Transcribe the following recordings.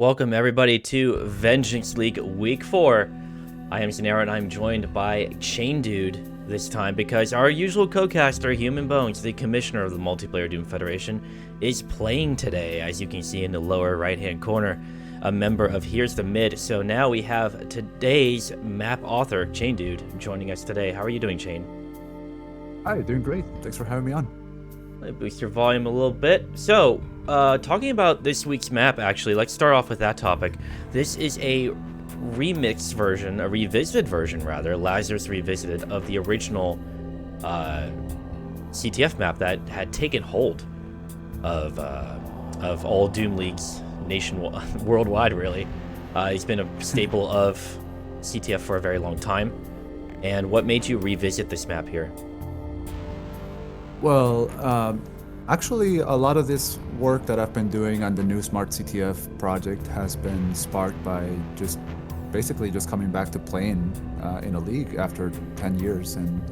Welcome everybody to Vengeance League Week 4. I am Xenaero and I'm joined by Chain Dude this time because our usual co-caster, Human Bones, the commissioner of the Multiplayer Doom Federation, is playing today, as you can see in the lower right-hand corner, a member of Here's the Mid. So now we have today's map author, Chain Dude, joining us today. How are you doing, Chain? Hi, doing great. Thanks for having me on. Let me boost your volume a little bit. So, talking about this week's map, actually, let's start off with that topic. This is a remixed version, a revisited version, rather, Lazarus Revisited, of the original CTF map that had taken hold of all Doom Leagues worldwide, really. It's been a staple of CTF for a very long time. And what made you revisit this map here? Well, actually, a lot of this work that I've been doing on the new Smart CTF project has been sparked by basically just coming back to playing in a league after 10 years. And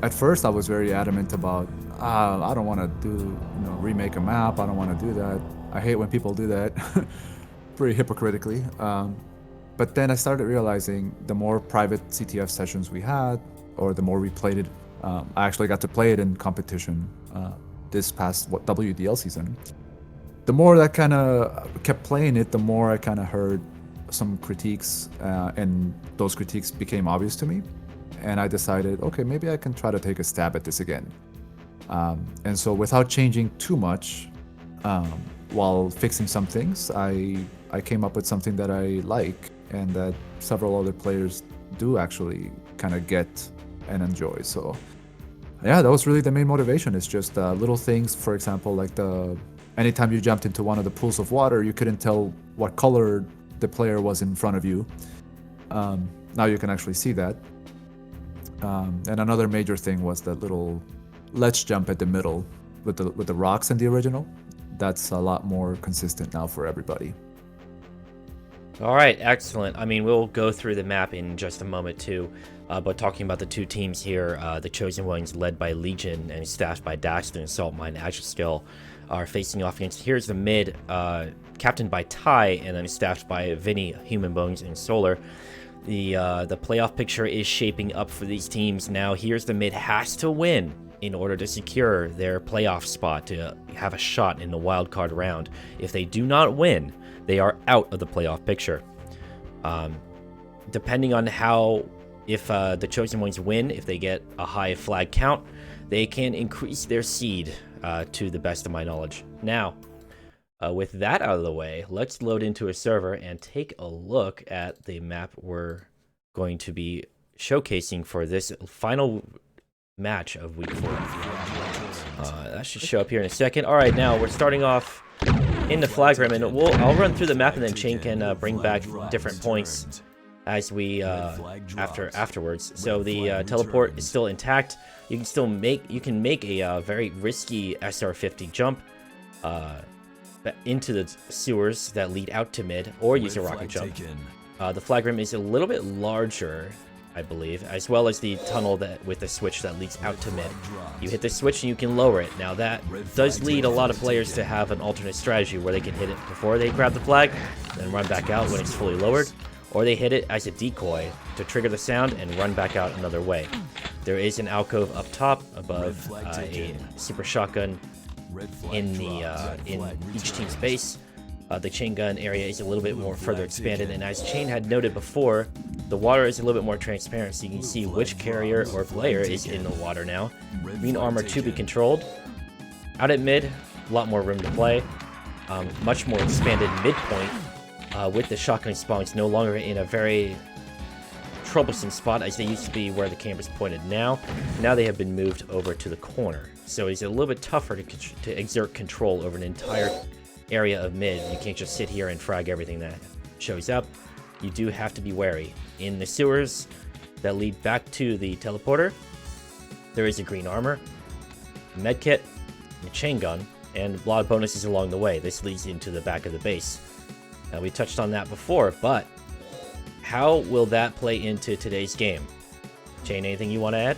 at first, I was very adamant about, I don't want to remake a map. I don't want to do that. I hate when people do that, pretty hypocritically. But then I started realizing the more private CTF sessions we had, or the more we played it. I actually got to play it in competition this past WDL season. The more that kind of kept playing it, the more I kind of heard some critiques, and those critiques became obvious to me. And I decided, okay, maybe I can try to take a stab at this again. And so without changing too much, while fixing some things, I came up with something that I like and that several other players do actually kind of get and enjoy. So yeah, that was really the main motivation. It's just little things. For example, like anytime you jumped into one of the pools of water, you couldn't tell what color the player was in front of you. Now you can actually see that. And another major thing was that little ledge jump at the middle with the rocks in the original. That's a lot more consistent now for everybody. All right, excellent. I mean, we'll go through the map in just a moment too, but talking about the two teams here, the Chosen Ones led by Legion and staffed by Daxton and Saltmine Skill are facing off against Here's the Mid, captained by Ty, and then staffed by Vinny, Human Bones, and Solar. The playoff picture is shaping up for these teams now. Here's the Mid has to win in order to secure their playoff spot to have a shot in the wild card round. If they do not win, they are out of the playoff picture. Depending on if the Chosen Ones win, if they get a high flag count, they can increase their seed to the best of my knowledge. Now, with that out of the way, let's load into a server and take a look at the map we're going to be showcasing for this final match of Week 4. That should show up here in a second. All right, now we're starting off in the flag rim, and I'll run through the map, and then Chain can bring back different points as we afterwards. So the teleport is still intact. You can make a very risky SR50 jump into the sewers that lead out to mid, or use a rocket jump. The flag rim is a little bit larger, I believe, as well as the tunnel with the switch that leads out to mid. You hit the switch and you can lower it. Now that does lead a lot of players to have an alternate strategy where they can hit it before they grab the flag, then run back out when it's fully lowered, or they hit it as a decoy to trigger the sound and run back out another way. There is an alcove up top above a super shotgun in each team's base. The chain gun area is a little bit more further expanded, and as Chain had noted before, the water is a little bit more transparent, so you can see which carrier or player is in the water now. Green armor to be controlled. Out at mid, a lot more room to play. Much more expanded midpoint, with the shotgun spawns no longer in a very troublesome spot as they used to be where the camera's pointed now. Now they have been moved over to the corner, so it's a little bit tougher to exert control over an entire area of mid. You can't just sit here and frag everything that shows up. You do have to be wary. In the sewers that lead back to the teleporter, there is a green armor, a medkit, a chain gun, and a lot of bonuses along the way. This leads into the back of the base. Now, we touched on that before, but how will that play into today's game? Chain, anything you want to add?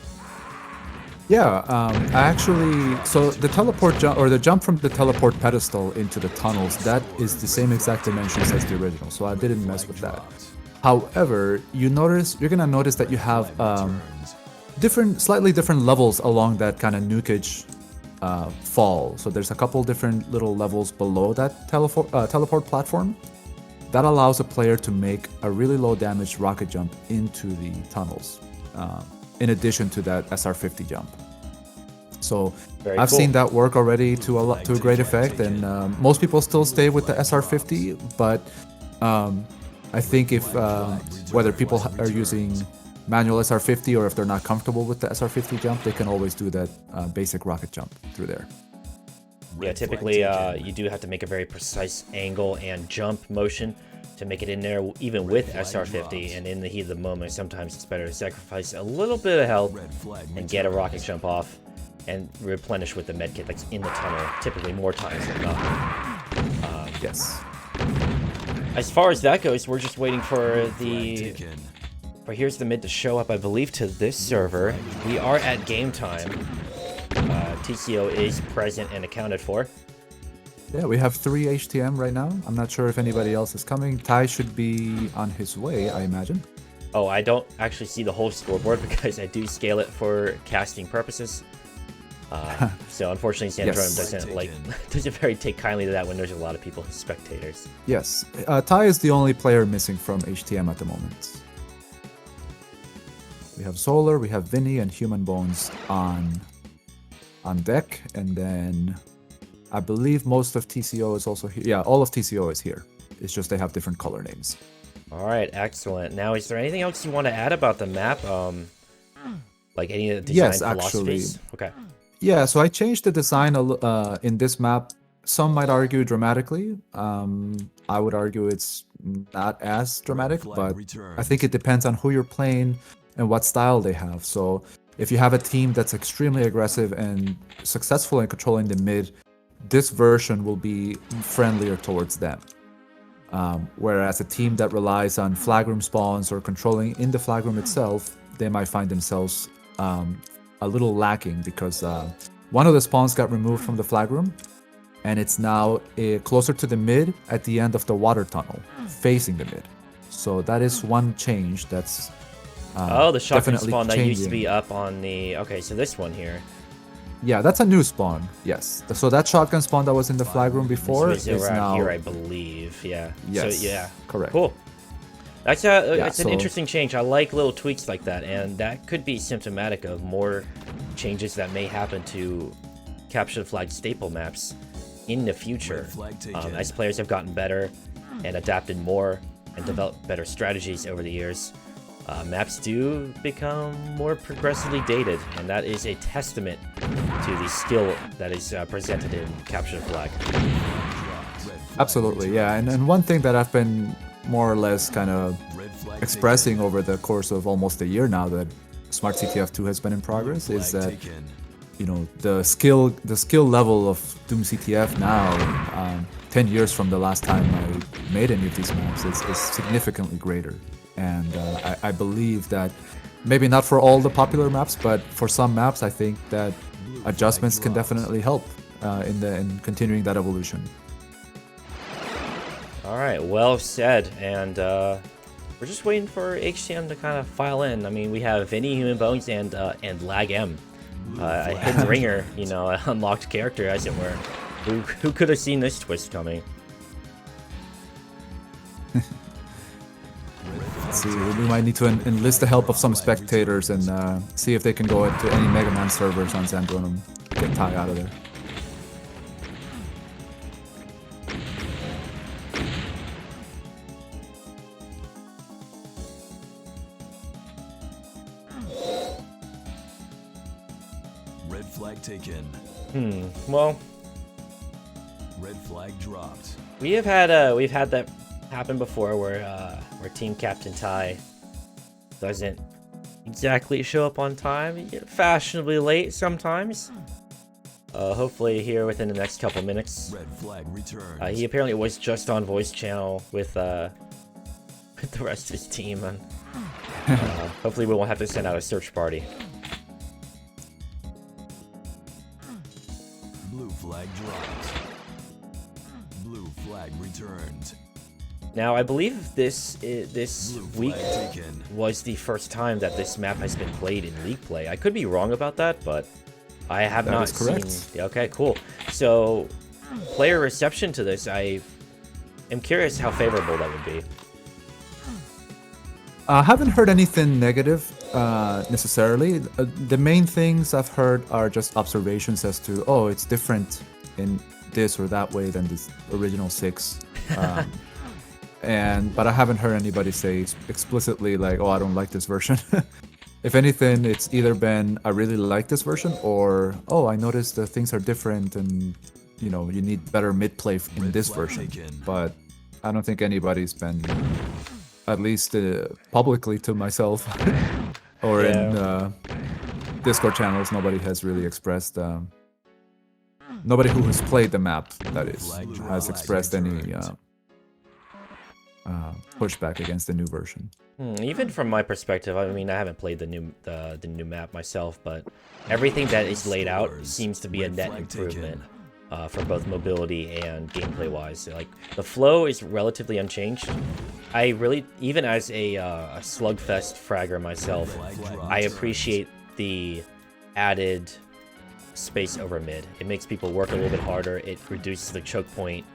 Yeah, I actually, so the teleport jump, or the jump from the teleport pedestal into the tunnels, that is the same exact dimensions as the original, so I didn't mess with that. However, you're gonna notice that you have slightly different levels along that kind of nukage fall. So there's a couple different little levels below that teleport platform. That allows a player to make a really low damage rocket jump into the tunnels, in addition to that SR50 jump. So I've seen that work already to a great effect, and most people still stay with the SR50, but I think if whether people are using manual SR50 or if they're not comfortable with the SR50 jump, they can always do that basic rocket jump through there. Yeah, typically you do have to make a very precise angle and jump motion to make it in there, even with SR50, and in the heat of the moment, sometimes it's better to sacrifice a little bit of health and get a rocket jump off and replenish with the medkit that's in the tunnel, typically more times than not. Yes. As far as that goes, we're just waiting for Here's the Mid to show up, I believe, to this server. We are at game time. TCO is present and accounted for. Yeah, we have 3 HTM right now. I'm not sure if anybody else is coming. Ty should be on his way, I imagine. Oh, I don't actually see the whole scoreboard because I do scale it for casting purposes. So unfortunately, Xenaero doesn't very take kindly to that when there's a lot of people as spectators. Yes, Ty is the only player missing from HTM at the moment. We have Solar, we have Vinny, and Human Bones on deck, and then I believe most of TCO is also here. Yeah, all of TCO is here. It's just they have different color names. All right, excellent. Now, is there anything else you want to add about the map? Like any of the design philosophies? Actually. Okay. Yeah, so I changed the design in this map. Some might argue dramatically. I would argue it's not as dramatic, but I think it depends on who you're playing and what style they have. So if you have a team that's extremely aggressive and successful in controlling the mid, this version will be friendlier towards them. Whereas a team that relies on flag room spawns or controlling in the flag room itself, they might find themselves a little lacking because one of the spawns got removed from the flag room, and it's now closer to the mid at the end of the water tunnel, facing the mid. So that is one change that's the shotgun spawn that used to be up on the... Okay, so this one here. Yeah, that's a new spawn, yes. So that shotgun spawn that was in the flag room before is now... here, I believe, yeah. Yes, so, yeah. Correct. Cool. That's it's an interesting change. I like little tweaks like that, and that could be symptomatic of more changes that may happen to capture the flag staple maps in the future. As players have gotten better and adapted more and developed better strategies over the years, maps do become more progressively dated, and that is a testament to the skill that is presented in Capture the Flag. Absolutely, yeah. And one thing that I've been more or less kind of expressing over the course of almost a year now that Smart CTF 2 has been in progress is that, you know, the skill level of Doom CTF now, 10 years from the last time I made any of these maps, is significantly greater. And I believe that maybe not for all the popular maps, but for some maps, I think that adjustments can definitely help in continuing that evolution. All right, well said. And we're just waiting for HTM to kind of file in. I mean, we have Vinny, Human Bones, and Lag M, a hidden ringer, you know, an unlocked character, as it were. Who could have seen this twist coming? Let's see, we might need to enlist the help of some spectators and see if they can go to any Mega Man servers on Xandron and get Ty out of there. Red flag taken. Well, red flag dropped. we've had that happen before where Team Captain Ty doesn't exactly show up on time. You get fashionably late sometimes. Hopefully here within the next couple minutes. Red flag returns. He apparently was just on voice channel with the rest of his team, and hopefully we won't have to send out a search party. flag dropped. Blue flag returned. Now, I believe this Blue week flag taken. was the first time that this map has been played in League play. I could be wrong about that, but I have That not is correct. seen... Okay, cool. So, player reception to this, I am curious how favorable that would be. I haven't heard anything negative necessarily. The main things I've heard are just observations as to, oh, it's different in this or that way than this original 6. But I haven't heard anybody say explicitly like, oh, I don't like this version. If anything, it's either been, I really like this version, or, oh, I noticed that things are different and, you know, you need better mid-play in this version. But I don't think anybody's been, at least publicly to myself, or in Discord channels, nobody has really expressed, nobody who has played the map, that is, has expressed any pushback against the new version. Even from my perspective, I mean, I haven't played the new map myself, but everything that is laid out seems to be a net improvement for both mobility and gameplay-wise. Like, the flow is relatively unchanged. I really, even as a slugfest fragger myself, I appreciate the added space over mid. It makes people work a little bit harder. It reduces the choke point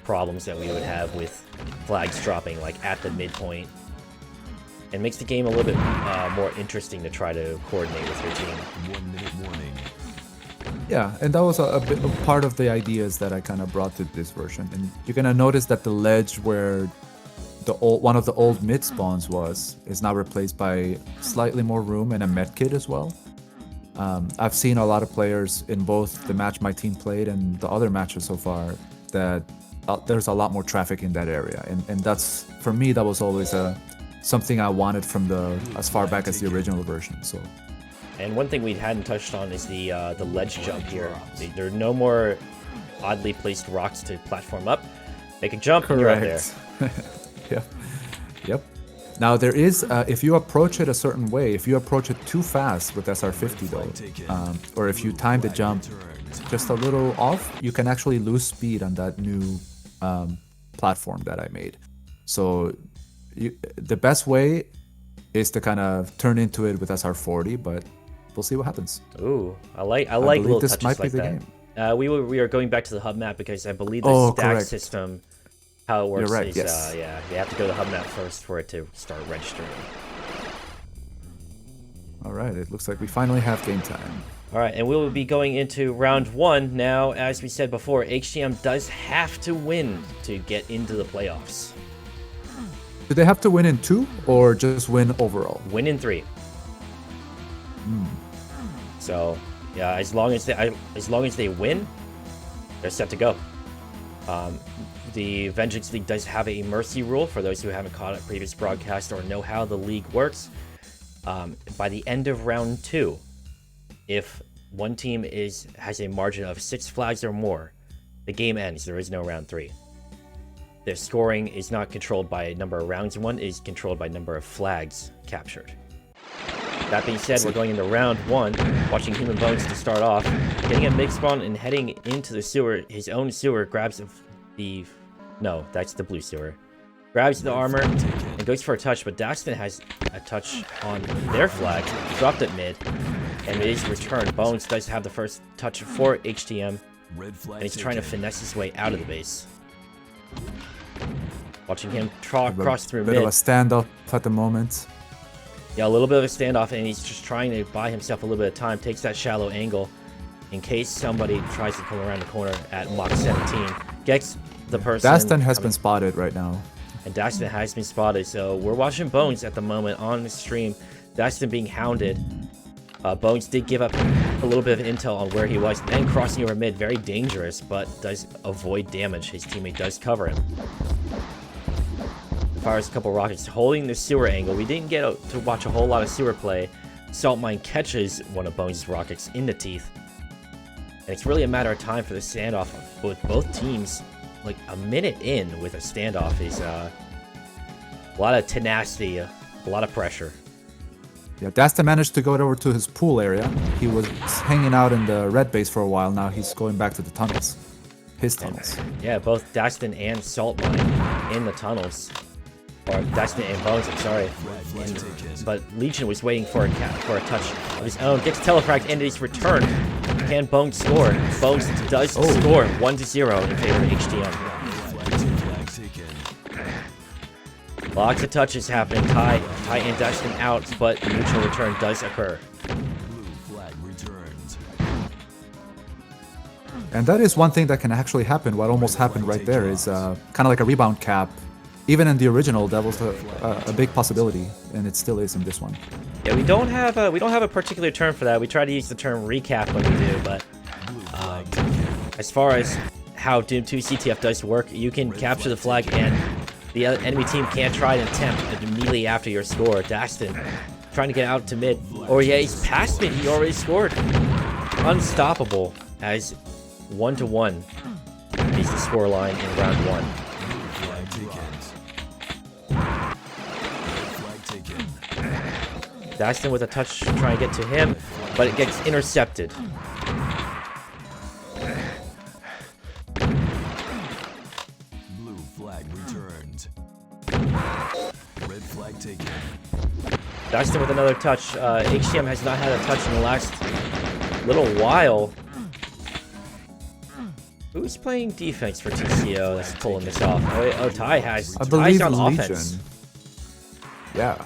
problems that we would have with flags dropping like at the midpoint, and makes the game a little bit more interesting to try to coordinate with your team. 1 minute warning. Yeah, and that was a bit of part of the ideas that I kind of brought to this version. And you're gonna notice that the ledge where one of the old mid spawns is now replaced by slightly more room and a med kit as well. I've seen a lot of players in both the match my team played and the other matches so far that there's a lot more traffic in that area, and that's, for me, that was always something I wanted from as far back as the original version. So. And one thing we hadn't touched on is the ledge jump here. There are no more oddly placed rocks to platform up. Make a jump, and you're up there. Yep. Now there is, if you approach it a certain way, if you approach it too fast with SR50 though, or if you time the jump just a little off, you can actually lose speed on that new platform that I made. So the best way is to kind of turn into it with SR40, but we'll see what happens. Ooh, I like little this touches might like be the that. game. We are going back to the hub map because I believe the stack correct. system, how it works You're right, is yes. yeah, you have to go to the hub map first for it to start registering. All right, it looks like we finally have game time. All right, and we will be going into round 1 now. As we said before, HTM does have to win to get into the playoffs. Do they have to win in 2 or just win overall? Win in 3. So, yeah, as long as they win, they're set to go. The Vengeance League does have a mercy rule for those who haven't caught a previous broadcast or know how the league works. By the end of round 2, if one team has a margin of 6 flags or more, the game ends. There is no round 3. The scoring is not controlled by number of rounds won, it is controlled by number of flags captured. That being said, we're going into round 1, watching Human Bones to start off, getting a mid spawn and heading into the sewer. His own sewer grabs no, that's the blue sewer. Grabs the armor and goes for a touch, but Daxton has a touch on their flag, dropped it mid, and it is returned. Bones does have the first touch for HTM, and he's trying to finesse his way out of the base. Watching him cross through mid. Bit of a standoff at the moment. Yeah, a little bit of a standoff, and he's just trying to buy himself a little bit of time. Takes that shallow angle in case somebody tries to come around the corner at Mach 17. Gets the person. Dastan has been spotted right now. And Dastan has been spotted, so we're watching Bones at the moment on the stream. Dastan being hounded. Bones did give up a little bit of intel on where he was, and crossing over mid. Very dangerous, but does avoid damage. His teammate does cover him. Fires a couple rockets, holding the sewer angle. We didn't get to watch a whole lot of sewer play. Salt Mine catches one of Bones' rockets in the teeth. And it's really a matter of time for the standoff with both teams. Like a minute in with a standoff is a lot of tenacity, a lot of pressure. Yeah, Dasta managed to go over to his pool area. He was hanging out in the red base for a while. Now he's going back to the tunnels. His tunnels. Yeah, both Dastin and Saltmine in the tunnels. Or Dastin and Bones, I'm sorry. But Legion was waiting for a touch of his own. Gets telefragged and his return. Can Bones score? Bones does score 1-0 in favor of HTM. Lots of touches happening. Ty and Dustin out, but the neutral return does occur. And that is one thing that can actually happen. What almost happened right there is kind of like a rebound cap. Even in the original, that was a big possibility, and it still is in this one. Yeah, we don't have a particular term for that. We try to use the term recap when we do, but as far as how Doom 2 CTF does work, you can capture the flag and the enemy team can't try and attempt it immediately after your score. Dastin trying to get out to mid. Or yeah, he's past mid. He already scored. Unstoppable as 1-1 is the scoreline in round 1. Dastin with a touch trying to get to him, but it gets intercepted. Blue flag returned. Red flag taken. Dastin with another touch. HTM has not had a touch in the last little while. Who's playing defense for TCO that's pulling this off? Oh, Ty has. I believe Ty's on Legion. offense. Yeah,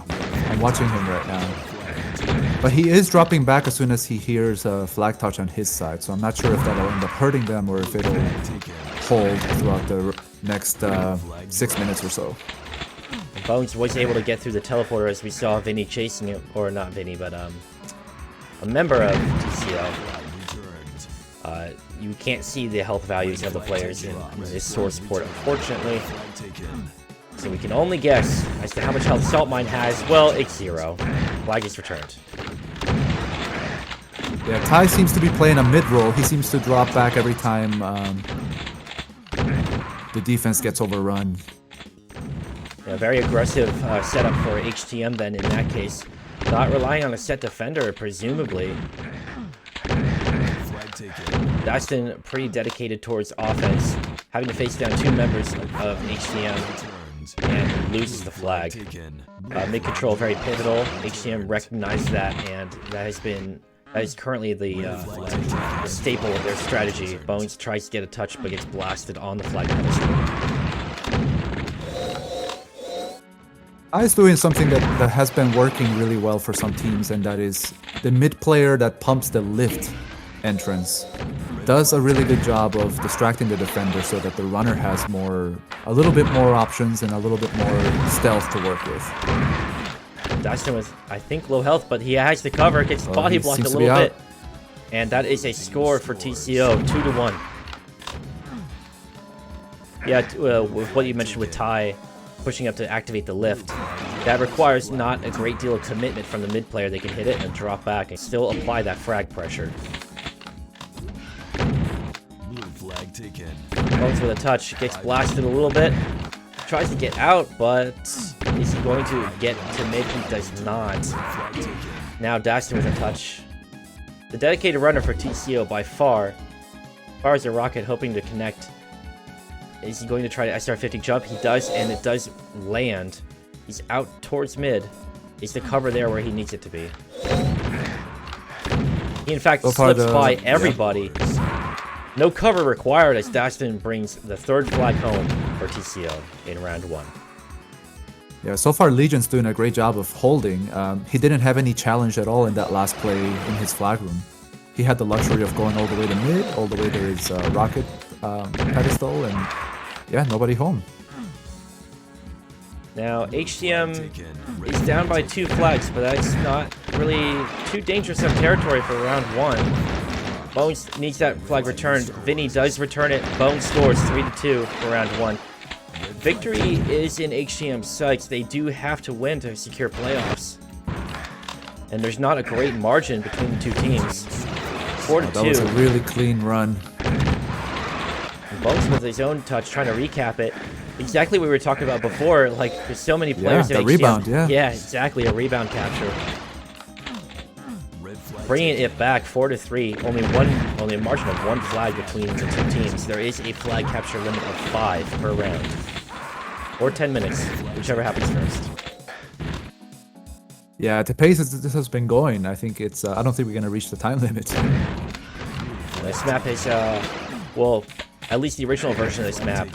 I'm watching him right now. But he is dropping back as soon as he hears a flag touch on his side, so I'm not sure if that'll end up hurting them or if it'll hold throughout the next 6 minutes or so. Bones was able to get through the teleporter as we saw Vinny chasing it, or not Vinny, but a member of TCO. You can't see the health values of the players in this source port, unfortunately. So we can only guess as to how much health Saltmine has. Well, it's 0. Flag is returned. Yeah, Ty seems to be playing a mid role. He seems to drop back every time the defense gets overrun. Yeah, very aggressive setup for HTM then in that case. Not relying on a set defender, presumably. Dastin pretty dedicated towards offense, having to face down 2 members of HTM. And loses the flag. Mid-control very pivotal. HTM recognized that, and that is currently the staple of their strategy. Bones tries to get a touch, but gets blasted on the flag pedestal. I's doing something that has been working really well for some teams, and that is the mid player that pumps the lift entrance does a really good job of distracting the defender so that the runner has a little bit more options and a little bit more stealth to work with. Dastin was, I think, low health, but he has the cover, gets body blocked a little bit. And that is a score for TCO, 2-1. Yeah, with what you mentioned with Ty pushing up to activate the lift, that requires not a great deal of commitment from the mid player. They can hit it and drop back and still apply that frag pressure. Bones with a touch, gets blasted a little bit, tries to get out, but is he going to get to mid? He does not. Now Dastin with a touch. The dedicated runner for TCO by far. As far as a rocket hoping to connect. Is he going to try to SR50 jump? He does, and it does land. He's out towards mid. Is the cover there where he needs it to be? He in fact slips by everybody. Yeah. No cover required as Dastin brings the 3rd flag home for TCO in round 1. Yeah, so far Legion's doing a great job of holding. He didn't have any challenge at all in that last play in his flag room. He had the luxury of going all the way to mid, all the way to his rocket pedestal, and yeah, nobody home. Now, HTM is down by 2 flags, but that's not really too dangerous of territory for round 1. Bones needs that flag returned. Vinny does return it. Bones scores 3-2 for round 1. Victory is in HTM's sights. They do have to win to secure playoffs. And there's not a great margin between the 2 teams. 4-2. That was a really clean run. And Bones with his own touch trying to recap it. Exactly what we were talking about before. Like, there's so many players in HTM. Rebound, yeah. Yeah, exactly. A rebound capture. bringing it back 4-3. Only a margin of 1 flag between the two teams. There is a flag capture limit of 5 per round, or 10 minutes, whichever happens first. Yeah, at the pace this has been going, I think it's. I don't think we're gonna reach the time limit. This map is, well, at least the original version of this map,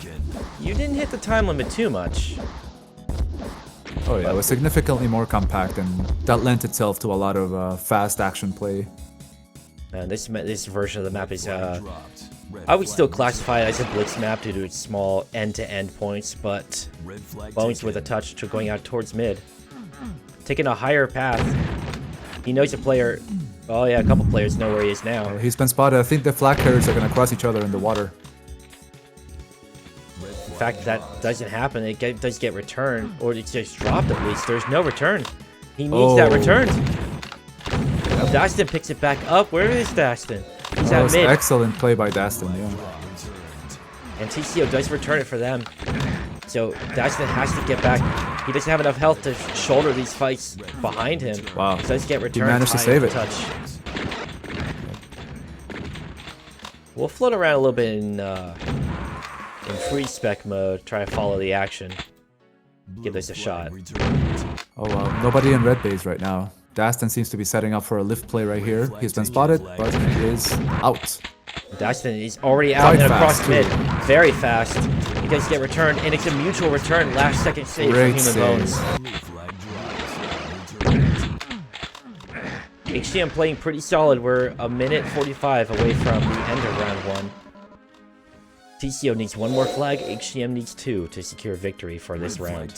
you didn't hit the time limit too much. Oh yeah, it was significantly more compact, and that lent itself to a lot of fast action play. This version of the map is, I would still classify it as a blitz map due to its small end-to-end points, but Bones with a touch to going out towards mid. Taking a higher path. He knows a player. Oh yeah, a couple players know where he is now. He's been spotted. I think the flag carriers are going to cross each other in the water. In fact, that doesn't happen. It does get returned, or it's just dropped at least. There's no return. He needs that return. Dastin picks it back up. Where is Dastin? He's at mid. Excellent play by Dastin, yeah. And TCO does return it for them. So Dastin has to get back. He doesn't have enough health to shoulder these fights behind him. Wow. He does get returned. He managed to save it. Touch. We'll float around a little bit in free spec mode, try to follow the action. Give this a shot. Oh wow, nobody in red base right now. Dastin seems to be setting up for a lift play right here. He's been spotted, but he is out. Dastin is already out and across mid. Very fast. He does get returned, and it's a mutual return. Last second save from Human Bones. HTM playing pretty solid. We're a minute 45 away from the end of round 1. TCO needs 1 more flag. HTM needs 2 to secure victory for this round.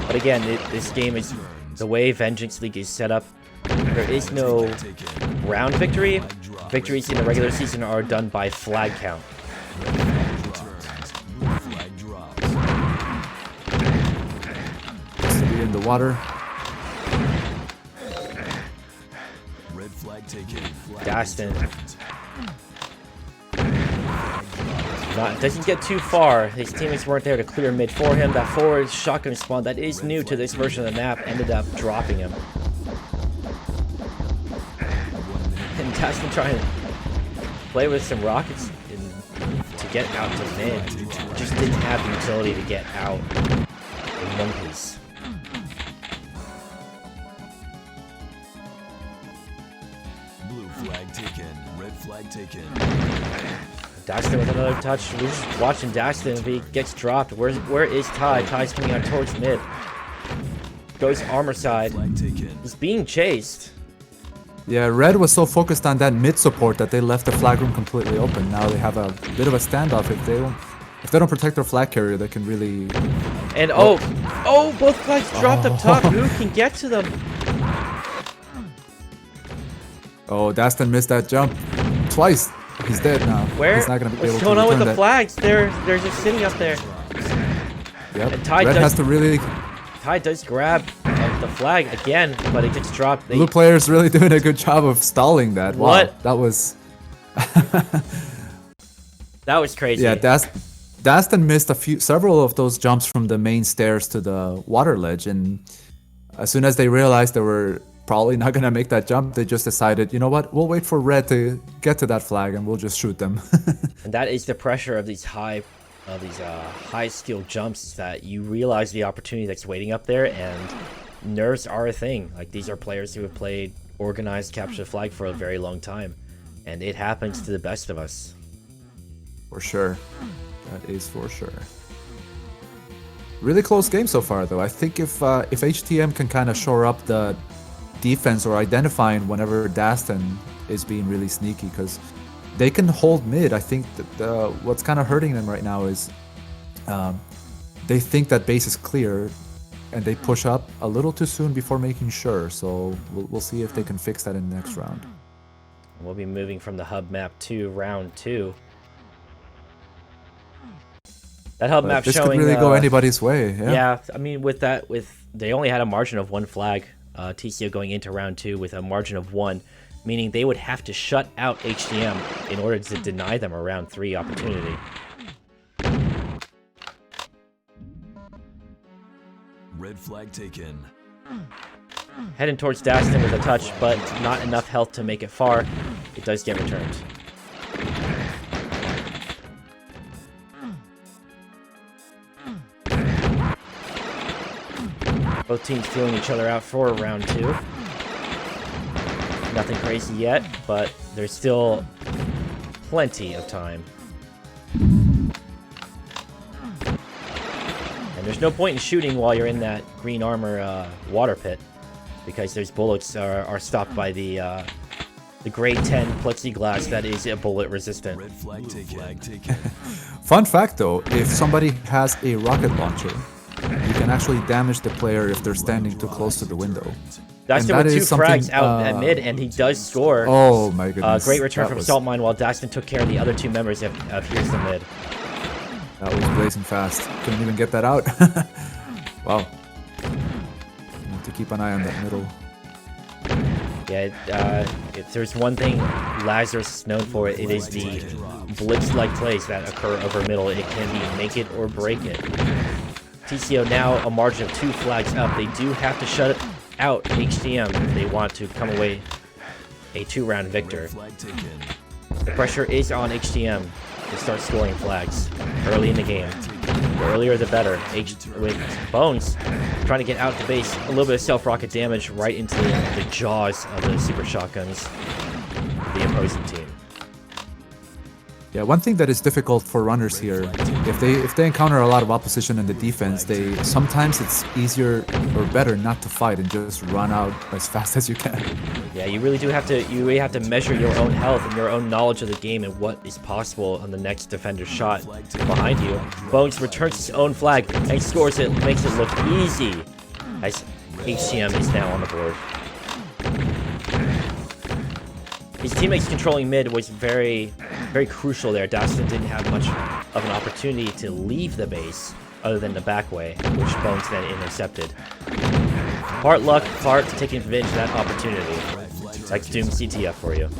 But again, this game is the way Vengeance League is set up. There is no round victory. Victories in the regular season are done by flag count. Has to be in the water. Dastin. Doesn't get too far. His teammates weren't there to clear mid for him. That forward shotgun spawn that is new to this version of the map ended up dropping him. And Dastin trying to play with some rockets to get out to mid. Just didn't have the utility to get out in one piece. Blue flag taken. Red flag taken. Dastin with another touch. We're just watching Dastin if he gets dropped. Where is Ty? Ty's coming out towards mid. Goes armor side. He's being chased. Yeah, red was so focused on that mid support that they left the flag room completely open. Now they have a bit of a standoff. If they don't protect their flag carrier, they can really. And oh, both flags dropped up top. Who can get to them? Oh, Dastin missed that jump twice. He's dead now. Where? He's not gonna be What's able going to on with return the that. flags? They're just sitting up there. Yep. And Ty red has to really. Ty does grab the flag again, but it gets dropped. Blue player's really doing a good job of stalling that. What? Wow, that was. That was crazy. Yeah, Dastin missed several of those jumps from the main stairs to the water ledge, and as soon as they realized they were probably not gonna make that jump, they just decided, you know what, we'll wait for red to get to that flag and we'll just shoot them. And that is the pressure of these high skill jumps, is that you realize the opportunity that's waiting up there, and nerves are a thing. Like, these are players who have played organized capture the flag for a very long time, and it happens to the best of us. For sure. That is for sure. Really close game so far, though. I think if HTM can kind of shore up the defense or identifying whenever Dastin is being really sneaky, because they can hold mid. I think that what's kind of hurting them right now is they think that base is clear and they push up a little too soon before making sure. So we'll see if they can fix that in the next round. We'll be moving from the hub map to round 2. That hub map this showing could really go anybody's way. Yeah, I mean, they only had a margin of 1 flag. TCO going into round 2 with a margin of 1, meaning they would have to shut out HTM in order to deny them a round 3 opportunity. Red flag taken. Heading towards Dastin with a touch, but not enough health to make it far. It does get returned. Both teams feeling each other out for round 2. Nothing crazy yet, but there's still plenty of time. And there's no point in shooting while you're in that green armor water pit, because those bullets are stopped by the grade 10 plexiglass that is bullet resistant. Red flag taken. Fun fact though, if somebody has a rocket launcher, you can actually damage the player if they're standing too close to the window. Dastin with 2 frags out at mid, and he does score. Oh my goodness. Great return from Salt Mine, while Dastin took care of the other 2 members of Here's the Mid. That was blazing fast. Couldn't even get that out. Wow. Have to keep an eye on that middle. Yeah, if there's one thing Lazarus is known for, it is the blitz-like plays that occur over middle. It can be make it or break it. TCO now a margin of 2 flags up. They do have to shut out HTM if they want to come away a 2-round victor. The pressure is on HTM to start scoring flags early in the game. The earlier the better. With Bones trying to get out the base, a little bit of self-rocket damage right into the jaws of the super shotguns, the opposing team. Yeah, one thing that is difficult for runners here, if they encounter a lot of opposition in the defense, sometimes it's easier or better not to fight and just run out as fast as you can. Yeah, you really have to measure your own health and your own knowledge of the game and what is possible on the next defender's shot behind you. Bones returns his own flag and scores it, makes it look easy, as HCM is now on the board. His teammates controlling mid was very, very crucial there. Dastin didn't have much of an opportunity to leave the base other than the back way, which Bones then intercepted. Part luck, part taking advantage of that opportunity. That's Doom CTF for you.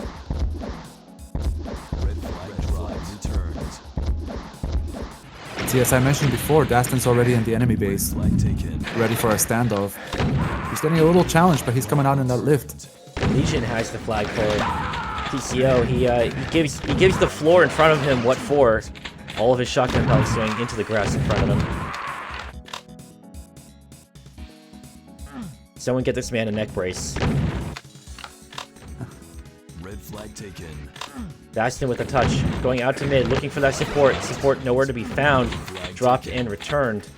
See, as I mentioned before, Dastin's already in the enemy base, ready for a standoff. He's getting a little challenged, but he's coming out in that lift. Legion has the flag for TCO. He gives the floor in front of him what for. All of his shotgun pellets going into the grass in front of him. Someone get this man a neck brace. Red flag taken. Dastin with a touch, going out to mid, looking for that support. Support nowhere to be found. Dropped and returned.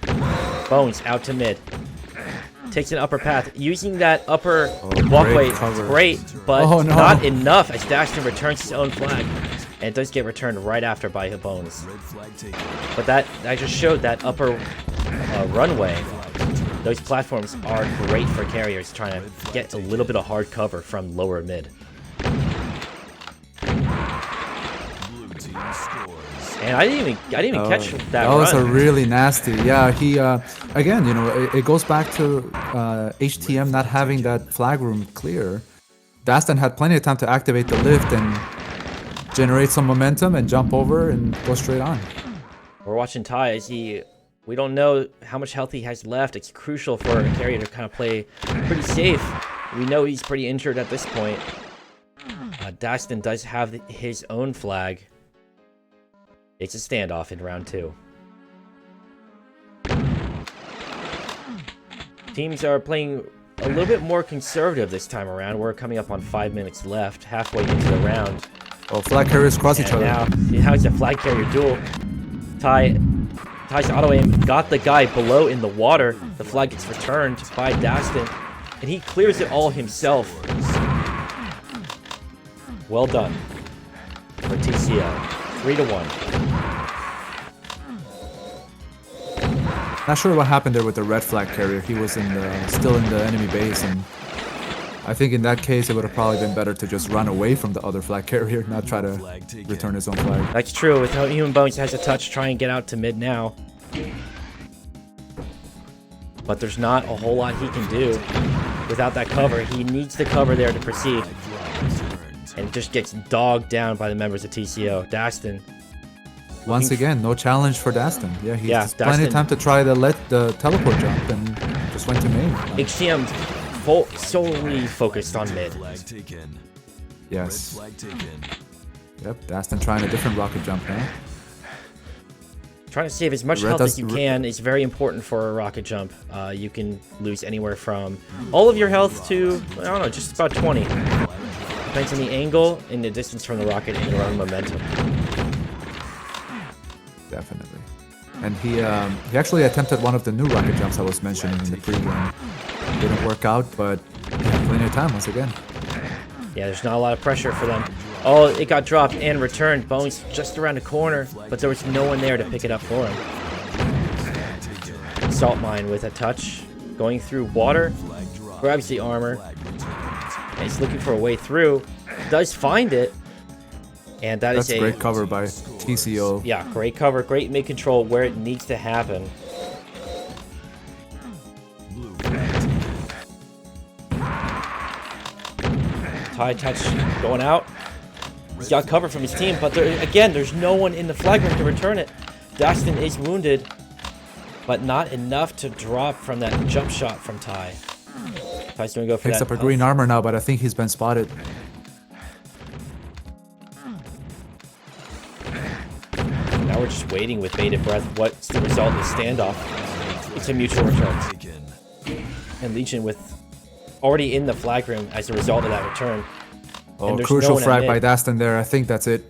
Bones out to mid. Takes an upper path, using that upper walkway. Great, but not enough as Dastin returns his own flag. And it does get returned right after by Bones. But that just showed that upper runway. Those platforms are great for carriers trying to get a little bit of hard cover from lower mid. And I didn't even catch that. That was a really nasty. Yeah, he again, you know, it goes back to HTM not having that flag room clear. Dastin had plenty of time to activate the lift and generate some momentum and jump over and go straight on. We're watching Ty as we don't know how much health he has left. It's crucial for a carrier to kind of play pretty safe. We know he's pretty injured at this point. Dastin does have his own flag. It's a standoff in round 2. Teams are playing a little bit more conservative this time around. We're coming up on 5 minutes left, halfway into the round. Oh, flag carriers cross each other. Now it's a flag carrier duel. Ty's auto aim got the guy below in the water. The flag gets returned by Dastin, and he clears it all himself. Well done for TCO. 3-1. Not sure what happened there with the red flag carrier. He was still in the enemy base, and I think in that case it would have probably been better to just run away from the other flag carrier, not try to return his own flag. That's true. With Human Bones has a touch, try and get out to mid now. But there's not a whole lot he can do without that cover. He needs the cover there to proceed. And just gets dogged down by the members of TCO. Dastin. Once again, no challenge for Dastin. Yeah, he has plenty of time to try the teleport jump and just went to main. HTM solely focused on mid. Flag taken. Yes. Flag taken. Yep, Dastin trying a different rocket jump now. Trying to save as much Red health does- as you can is very important for a rocket jump. You can lose anywhere from all of your health to, I don't know, just about 20. Depends on the angle and the distance from the rocket and your own momentum. Definitely. And he actually attempted one of the new rocket jumps I was mentioning in the pregame. Didn't work out, but he had plenty of time once again. Yeah, there's not a lot of pressure for them. Oh, it got dropped and returned. Bones just around the corner, but there was no one there to pick it up for him. Salt mine with a touch, going through water, grabs the armor, and he's looking for a way through. Does find it, and That's great cover by TCO. Yeah, great cover, great mid control where it needs to happen. Tie touch going out. He's got cover from his team, but there's no one in the flag room to return it. Dastin is wounded, but not enough to drop from that jump shot from Ty. Ty's gonna go for Picks that. up a green armor now, but I think he's been spotted. Now we're just waiting with bated breath. What's the result of the standoff? It's a mutual return. And Legion with already in the flag room as a result of that return. Oh, crucial frag by Dastin there. I think that's it.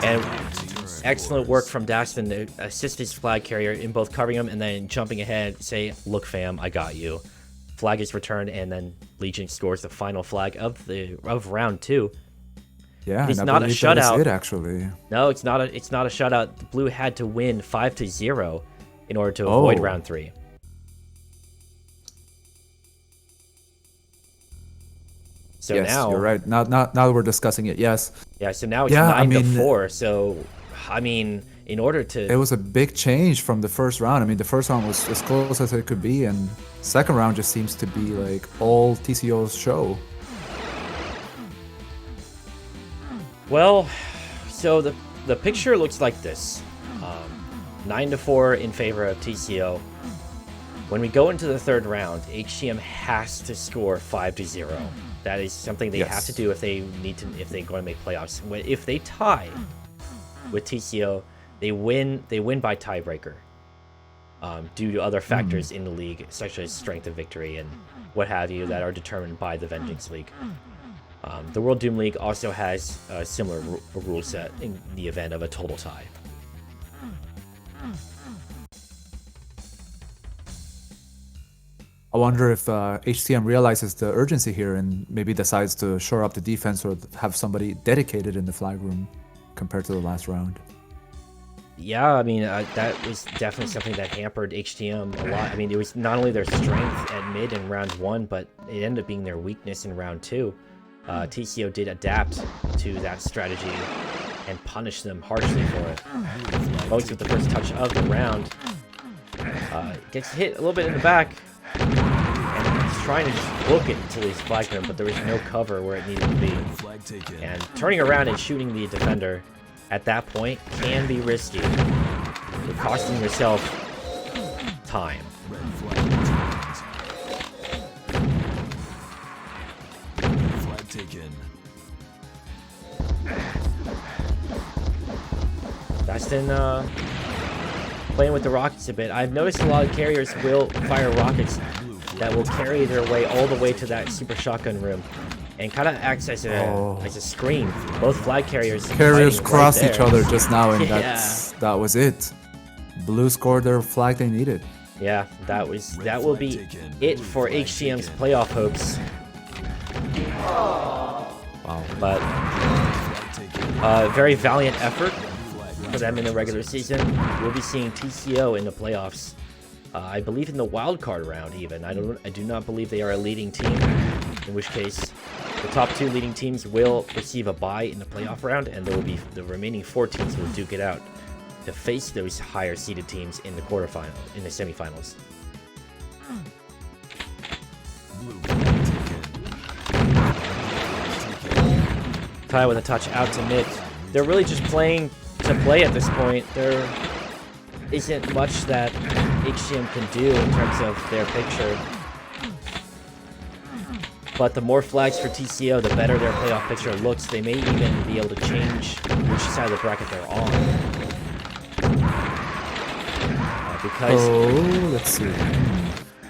And excellent work from Dastin to assist his flag carrier in both covering him and then jumping ahead, say, "Look, fam, I got you." Flag is returned, and then Legion scores the final flag of round 2. Yeah, it's and not a shutout. That is it, actually. No, it's not a shutout. The Blue had to win 5-0 in order to avoid round 3. So yes, now you're right. Now we're discussing it. Yes. Yeah. So now it's 9-4. So, I mean, in order to, it was a big change from the first round. I mean, the first round was as close as it could be, and second round just seems to be like all TCO's show. Well, so the picture looks like this: 9-4 in favor of TCO. When we go into the third round, HTM has to score 5-0. That is something they have to do if they're going to make playoffs. If they tie with TCO, they win by tiebreaker. Due to other factors in the league, such as strength of victory and what have you, that are determined by the Vengeance League. The World Doom League also has a similar rule set in the event of a total tie. I wonder if HTM realizes the urgency here and maybe decides to shore up the defense or have somebody dedicated in the flag room compared to the last round. Yeah, I mean, that was definitely something that hampered HTM a lot. I mean, it was not only their strength at mid in round 1, but it ended up being their weakness in round 2. TCO did adapt to that strategy and punish them harshly for it. Bones with the first touch of the round. Gets hit a little bit in the back. And he's trying to just book it until he's flagged him, but there was no cover where it needed to be. And turning around and shooting the defender at that point can be risky. You're costing yourself time. Flag taken. Dastin playing with the rockets a bit. I've noticed a lot of carriers will fire rockets that will carry their way all the way to that super shotgun room and kind of acts as a screen. Both flag carriers crossed each other just now, and yeah. that was it. Blue scored their flag they needed. Yeah, that will be it for HTM's playoff hopes. Wow. But very valiant effort for them in the regular season. We'll be seeing TCO in the playoffs. I believe in the wild card round even. I do not believe they are a leading team, in which case the top 2 leading teams will receive a bye in the playoff round, and there will be the remaining 4 teams will duke it out to face those higher seeded teams in the semifinals. Ty with a touch out to mid. They're really just playing to play at this point. There isn't much that HCM can do in terms of their picture. But the more flags for TCO, the better their playoff picture looks. They may even be able to change which side of the bracket they're on. Because let's see.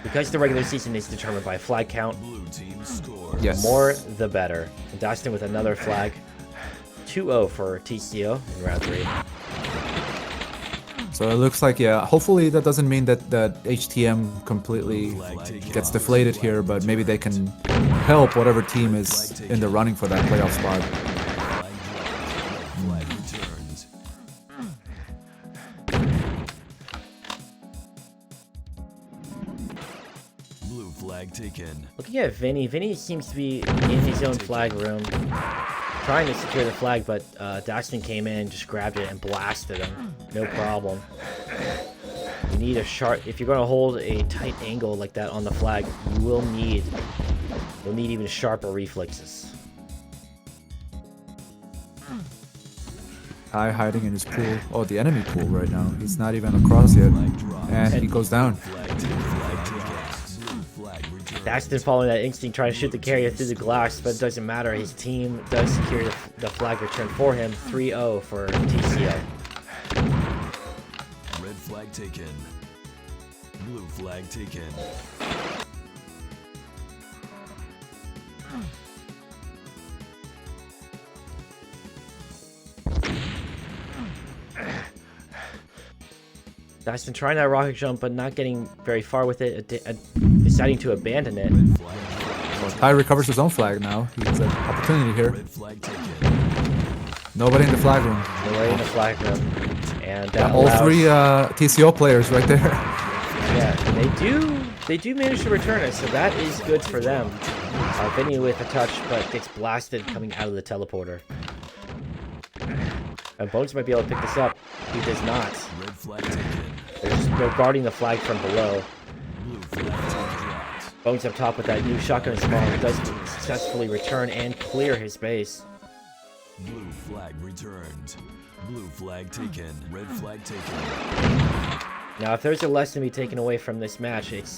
Because the regular season is determined by flag count, Blue team scores. Yes. the more the better. And Dastin with another flag. 2-0 for TCO in round 3. So it looks like, yeah, hopefully that doesn't mean that HTM completely gets deflated here, but maybe they can help whatever team is in the running for that playoff spot. Flag returns. Blue flag taken. Looking at Vinny, Vinny seems to be in his own flag room, trying to secure the flag, but Dastin came in, just grabbed it, and blasted him. No problem. You need a sharp... If you're going to hold a tight angle like that on the flag, you will need... You'll need even sharper reflexes. Kai hiding in his pool. Oh, the enemy pool right now. He's not even across yet. And he goes down. Flag taken. Flag taken. Blue flag returns. Dastin following that instinct, trying to shoot the carrier through the glass, but it doesn't matter. His team does secure the flag return for him. 3-0 for TCO. Red flag taken. Blue flag taken. Dastin trying that rocket jump, but not getting very far with it, deciding to abandon it. Kai recovers his own flag now. He has an opportunity here. Red flag taken. Nobody in the flag room. Away in the flag room. And that All allows, three TCO players right there. Yeah, they do manage to return it, so that is good for them. Vinny with a touch, but gets blasted coming out of the teleporter. And Bones might be able to pick this up. He does not. Red flag taken. They're guarding the flag from below. Blue flag dropped. Bones up top with that new shotgun spawn does successfully return and clear his base. Blue flag returned. Blue flag taken. Red flag taken. Now, if there's a lesson to be taken away from this match, it's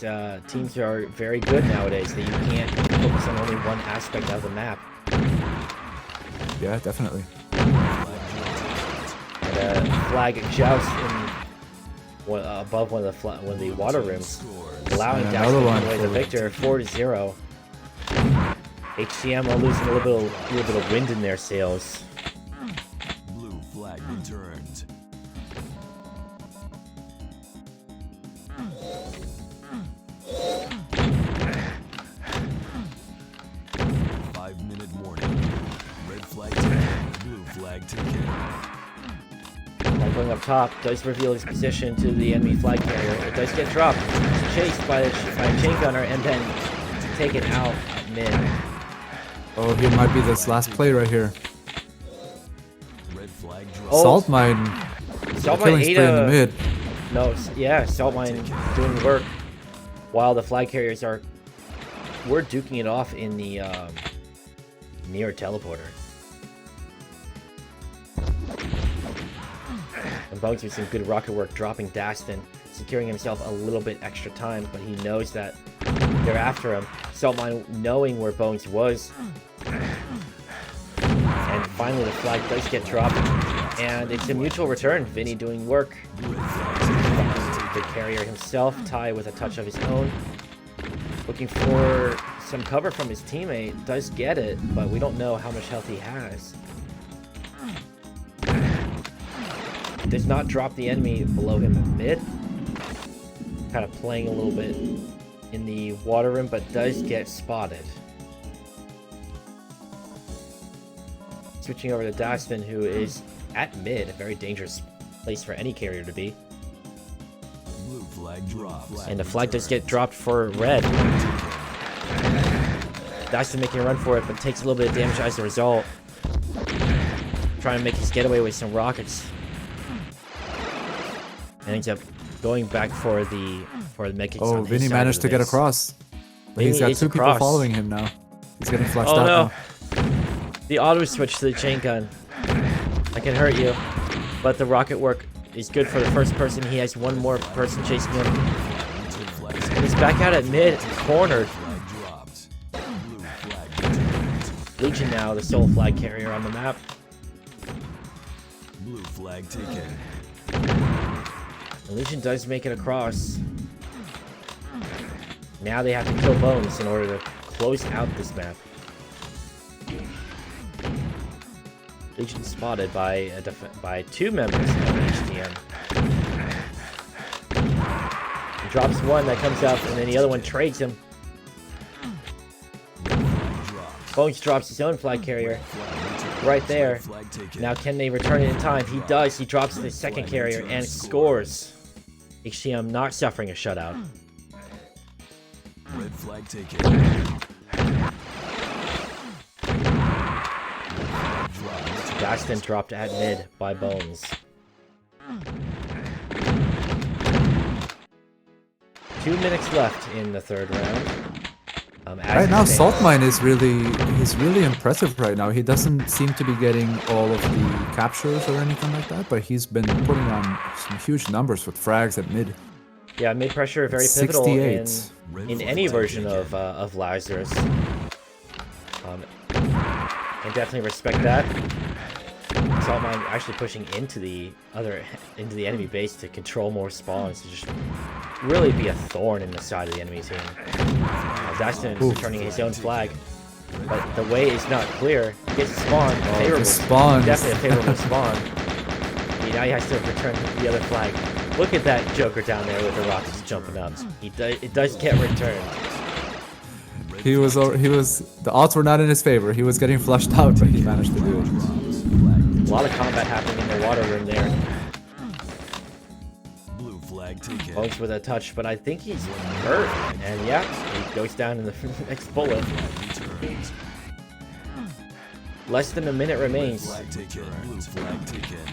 teams are very good nowadays that you can't focus on only one aspect of the map. Yeah, definitely. And flag joust above one of the water rooms, allowing And Dax another to one give away the for- victor, 4-0. HCM are losing a little bit of wind in their sails. Blue flag returned. Five-minute warning. Red flag taken. Blue flag taken. Flag going up top does reveal his position to the enemy flag carrier. It does get dropped. It's chased by a chain gunner and then taken out at mid. Oh, here might be this last play right here. Red flag dropped. Oh, Salt Mine. Salt Mine Killing ate spree in the a... mid. No, yeah, Salt Mine doing work while the flag carriers we're duking it off in the near teleporter. And Bones with some good rocket work, dropping Dastin, securing himself a little bit extra time, but he knows that they're after him. Salt Mine knowing where Bones was. And finally the flag does get dropped. And it's a mutual return. Vinny doing work. The carrier himself, Ty with a touch of his own. Looking for some cover from his teammate. Does get it, but we don't know how much health he has. Does not drop the enemy below him in mid. Kind of playing a little bit in the water room, but does get spotted. Switching over to Dastin, who is at mid, a very dangerous place for any carrier to be. Blue flag dropped. And the flag does get dropped for red. Dastin making a run for it, but takes a little bit of damage as a result. Trying to make his getaway with some rockets. And ends up going back for the medkits. Oh, on his Vinny side managed of to the get base. across. But Vinny he's got is two people across. following him now. He's getting flushed Oh out no! now. The auto switch to the chain gun. That can hurt you. But the rocket work is good for the first person. He has one more person chasing him. And he's back out at mid, cornered. Flag dropped. Blue Legion now, the sole flag carrier on the map. Blue flag taken. The Legion does make it across. Now they have to kill Bones in order to close out this map. Legion spotted by two members of HTM. He drops one that comes up, and then the other one trades him. Bones drops his own flag carrier right there. Now can they return it in time? He does. He drops the second carrier and scores. HTM not suffering a shutout. Red flag taken. Gaston dropped at mid by Bones. 2 minutes left in the third round. Right now, Saltmine is really impressive right now. He doesn't seem to be getting all of the captures or anything like that, but he's been putting on some huge numbers with frags at mid. Yeah, mid pressure very pivotal in any version of Lazarus. And definitely respect that. Saltmine actually pushing into the enemy base to control more spawns, to just really be a thorn in the side of the enemy team. Daston is returning his own flag, but the way is not clear. He gets a spawn, definitely a favorable spawn. Now he has to return the other flag. Look at that Joker down there with the rockets jumping up. It does get returned. The odds were not in his favor. He was getting flushed out, but he managed to do it. A lot of combat happening in the water room there. Blue flag taken. Bones with a touch, but I think he's hurt. And yeah, he goes down in the next bullet. Less than a minute remains. Blue flag taken.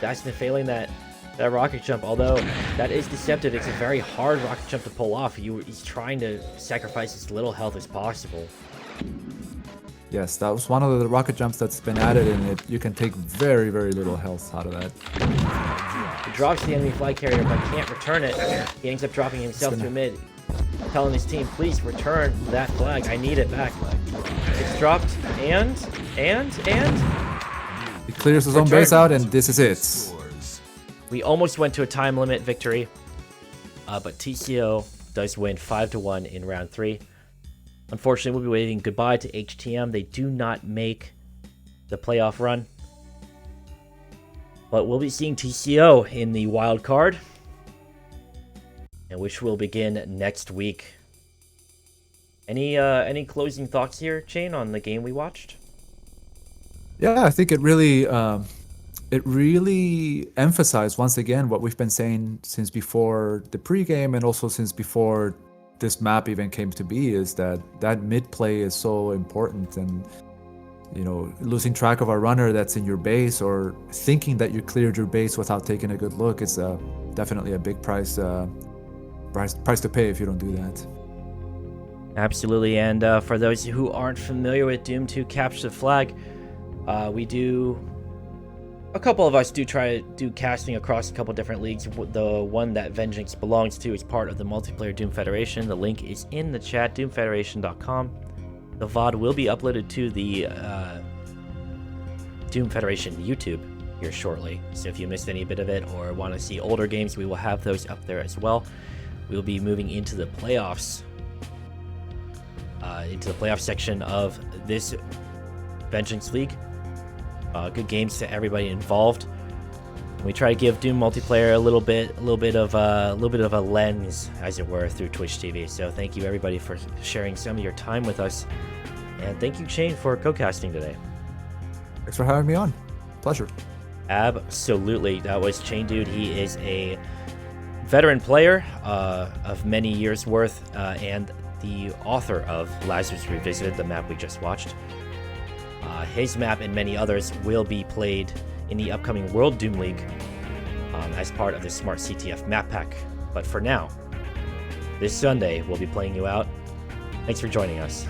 Daston failing that rocket jump, although that is deceptive. It's a very hard rocket jump to pull off. He's trying to sacrifice as little health as possible. Yes, that was one of the rocket jumps that's been added in it. You can take very, very little health out of that. He drops the enemy flag carrier but can't return it. He ends up dropping himself to mid, telling his team, please return that flag. I need it back. It's dropped and he clears his own base out, and this is it. We almost went to a time limit victory, but TCO does win 5-1 in round 3. Unfortunately, we'll be waving goodbye to HTM. They do not make the playoff run, but we'll be seeing TCO in the wild card, and which will begin next week. Any closing thoughts here, Chain, on the game we watched? Yeah, I think it really emphasized once again what we've been saying since before the pregame and also since before this map even came to be, is that mid play is so important. And losing track of a runner that's in your base or thinking that you cleared your base without taking a good look is definitely a big price to pay if you don't do that. Absolutely. And for those who aren't familiar with Doom 2 Capture the Flag, a couple of us do try to do casting across a couple different leagues. The one that Vengeance belongs to is part of the multiplayer Doom Federation. The link is in the chat, doomfederation.com. The VOD will be uploaded to the Doom Federation YouTube here shortly. So if you missed any bit of it or want to see older games, we will have those up there as well. We will be moving into the playoffs, section of this Vengeance League. Good games to everybody involved. We try to give Doom multiplayer a little bit of a lens, as it were, through Twitch TV. So thank you everybody for sharing some of your time with us, and thank you, Shane, for co-casting today. Thanks for having me on. Pleasure. Absolutely, that was Chain Dude. He is a veteran player of many years worth, and the author of Lazarus Revisited, the map we just watched. His map and many others will be played in the upcoming World Doom League as part of the Smart CTF map pack. But for now, this Sunday, we'll be playing you out. Thanks for joining us.